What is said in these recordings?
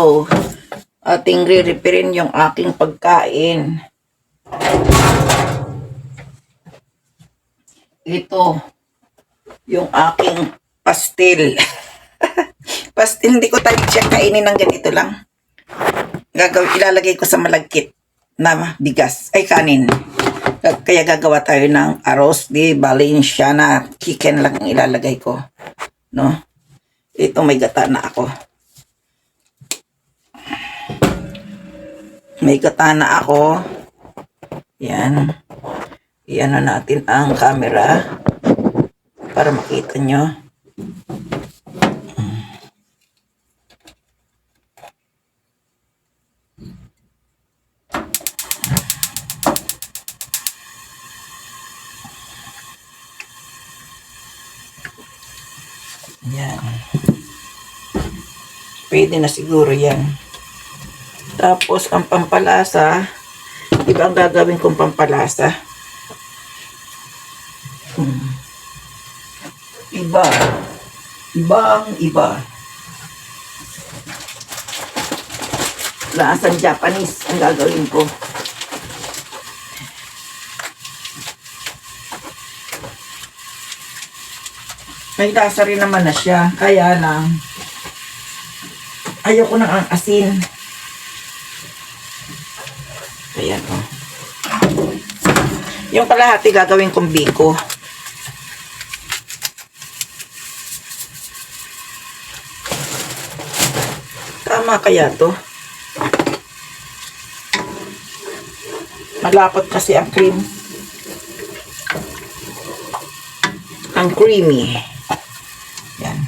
So, ating re-reparin yung aking pagkain. Ito, yung aking pastil. Pastil, hindi ko tayo siya kainin ng ganito lang. Ilalagay ko sa malagkit na bigas, ay kanin. Kaya gagawa tayo ng arroz di Valenciana. Chicken lang ang ilalagay ko. No? Ito may gata na ako. May gata na ako. Yan. Iyan na natin ang camera para makita nyo. Yan. Pwede na siguro yan. Tapos, ang pampalasa, iba ang gagawin kong pampalasa. Iba. Iba. Lasang Japanese ang gagawin ko. May lasa rin naman na siya. Kaya lang, ayoko nang ang asin. Ayan o. Yung kalahati gagawin kong biko. Tama kaya to? Malapot kasi ang cream. Ang creamy. Yan.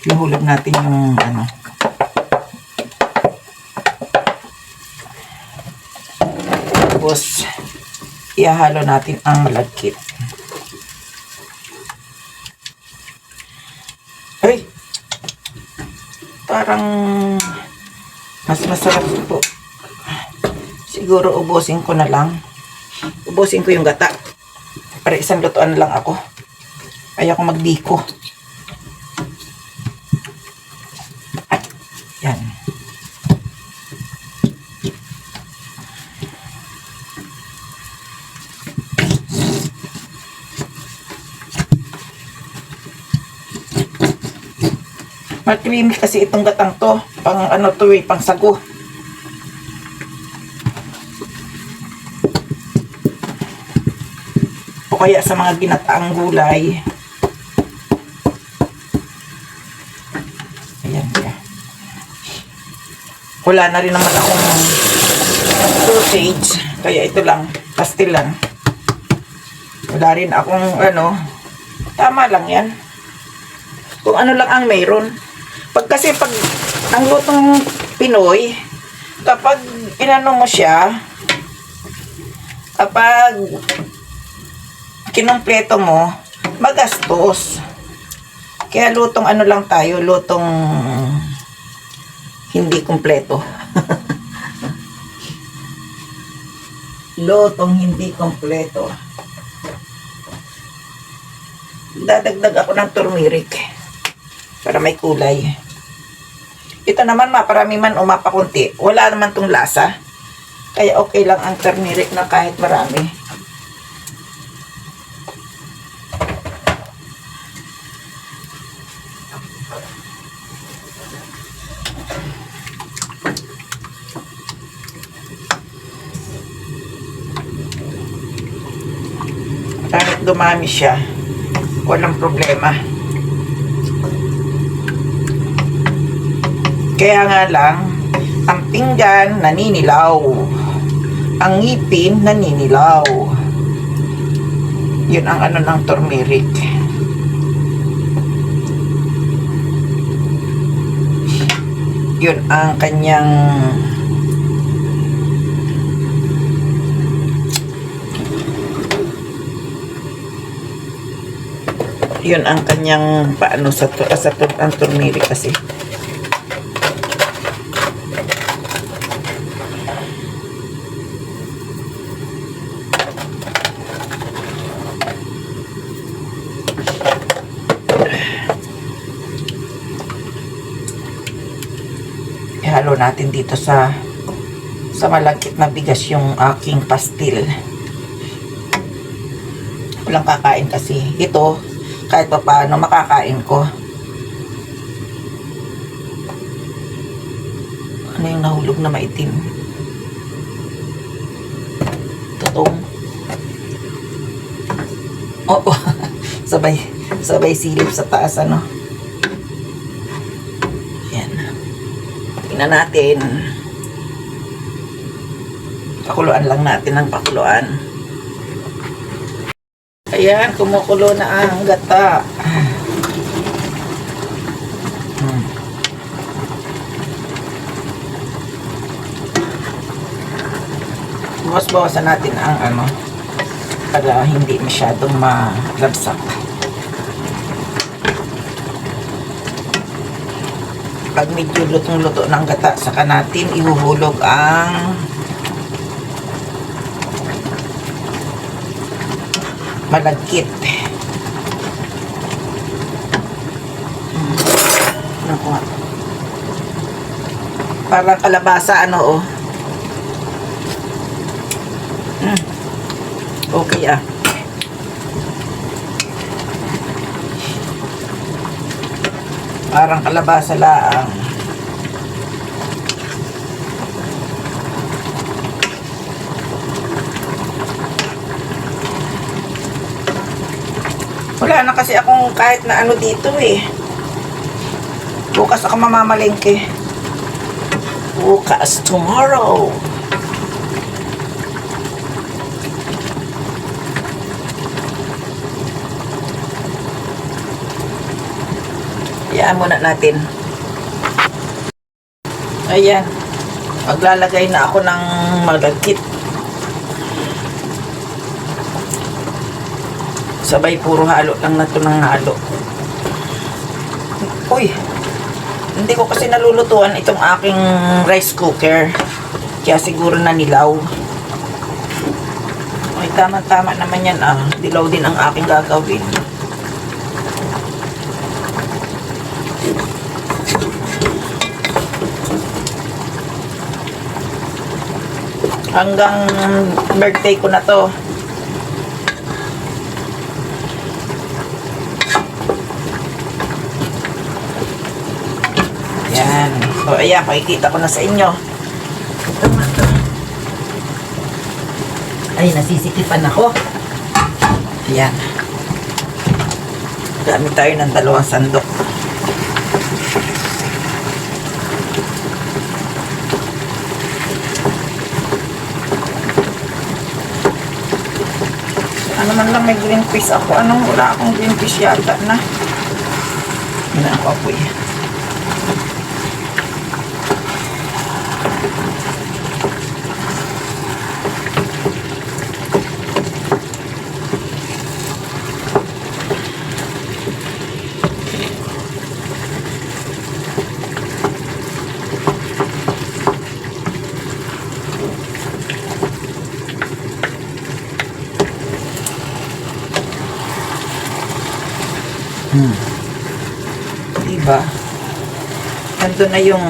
Ihulog natin yung ano. Tapos, ihahalo natin ang malagkit. Ay! Parang mas masarap po. Siguro ubusin ko na lang. Ubusin ko yung gata. Para isang lutuan na lang ako. Kaya ko magbiko. Yan. Mag-creamy kasi itong gatang to. Pang ano to eh, pang sago. O kaya sa mga ginataang gulay. Ayan siya. Wala na rin naman akong sausage. Kaya ito lang. Pastil lang. Wala rin akong ano. Tama lang yan. Kung ano lang ang mayroon. Kasi pag ang lutong Pinoy, kapag inano mo siya, kapag kinumpleto mo, magastos. Kaya lutong ano lang tayo, lutong hindi kumpleto. Lutong hindi kumpleto. Dadagdag ako ng turmeric para may kulay. Ito naman maparami man o mapakunti. Wala naman tong lasa. Kaya okay lang ang turmeric na kahit marami. Kahit dumami siya, walang problema. Kaya nga lang, ang pinggan naninilaw. Ang ngipin naninilaw. Yun ang ano ng turmeric. Yun ang kanyang paano sa ang turmeric kasi. ihalo natin dito sa malagkit na bigas yung aking pastil. Walang kakain kasi. Ito, kahit pa paano makakain ko. Ano yung nahulog na maitim? Tutong. Oo. sabay silip sa taas, ano. Yan. Tingnan natin. Pakuluan lang natin ng pakuluan. Ayan, kumukulo na ang gata. Bawas-bawasan natin ang ano para hindi masyadong malabsak. Pag medyo lutong-luto ng gata, saka natin ihuhulog ang malagkit. Naku nga. Parang kalabasa, ano, oh. Okay, ah. Parang kalabasa laang. Wala na kasi akong kahit na ano dito eh. Bukas ako mamamalengke. Bukas, tomorrow. Hayaan muna natin. Ayan. Maglalagay na ako ng malagkit. Sabay puro halo lang na ito ng halo. Uy! Hindi ko kasi nalulutuan itong aking rice cooker. Kaya siguro na nilaw. Ay, tama-tama naman yan, ah. Dilaw din ang aking gagawin. Hanggang birthday ko na to. Yan. So, ayan, pakikita ko na sa inyo. Ay, nasisikipan ako. Ayan. Gamit tayo ng 2 sandok. Ano man lang may green peas ako. Anong wala akong green peas yata na. Hindi na ako apoy. Diba? Nandun na yung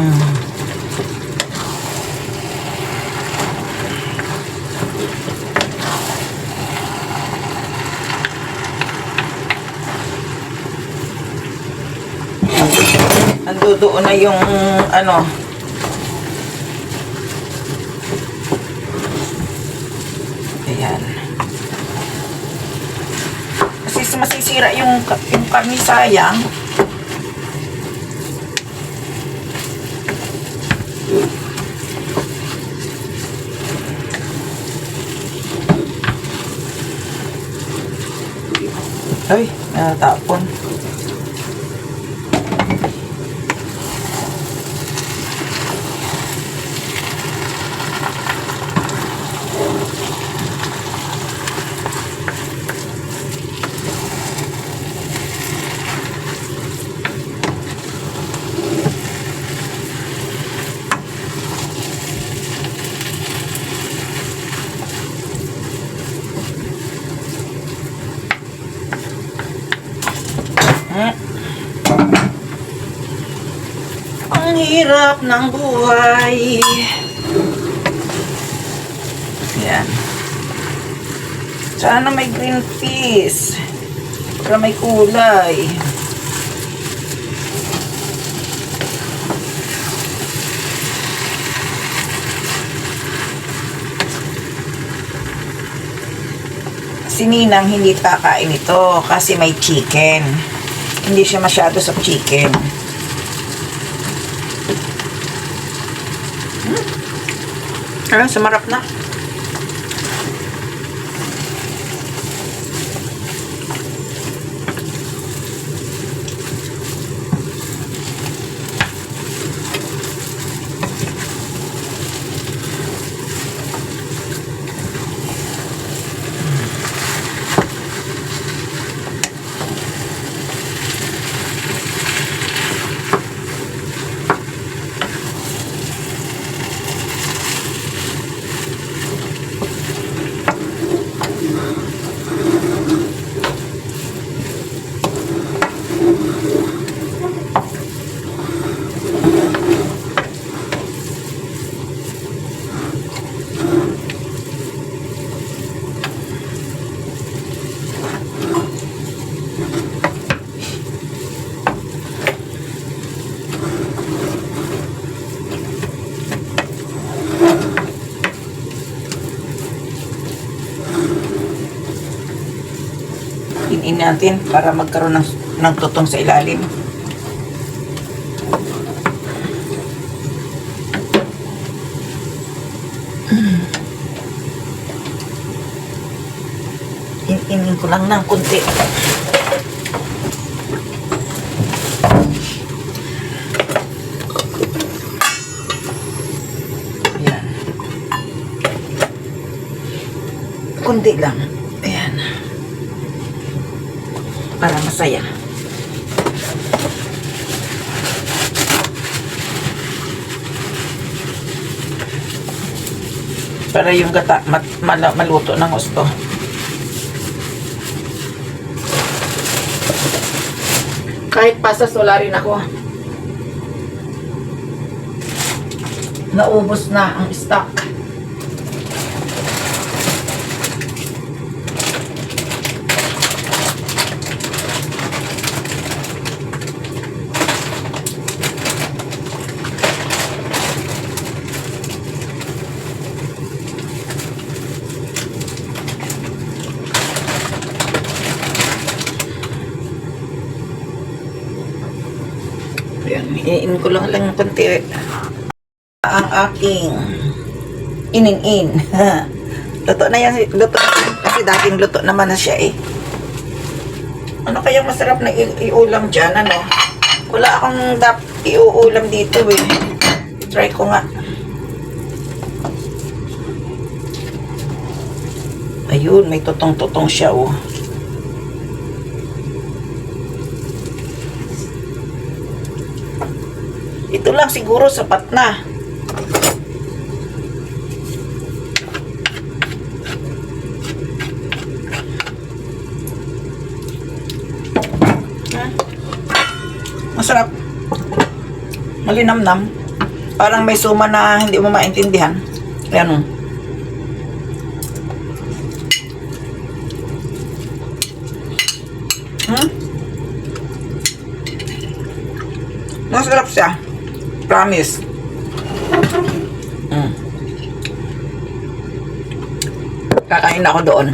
nandoon na yung ano ayan. Kasi masisira yung karni, sayang. Ay, natapon. hirap ng buhay. Yan. Sana may green peas. Para may kulay. Si Ninang hindi kakain ito kasi may chicken. Hindi siya masyado sa chicken. Sumarap na. In natin para magkaroon ng tutong sa ilalim. In ko lang ng kunti. Ayan. Kunti lang. Ayan. Para masaya. Para yung gata maluto ng gusto. Kahit pasas wala rin ako. Naubos na ang stock. Ayan, iin ko lang ng konti. Ang aking inin-in. Luto na yan. Luto na yan. Kasi dating luto naman na siya eh. Ano kayang masarap na iulam dyan? Ano? Wala akong iuulam dito eh. Try ko nga. Ayun, may tutong-tutong siya oh. Ito lang siguro sapat na. Masarap. Malinamnam. Parang may suma na hindi mo maintindihan. Ayan o. Masarap siya. Promise. Kakain ako doon.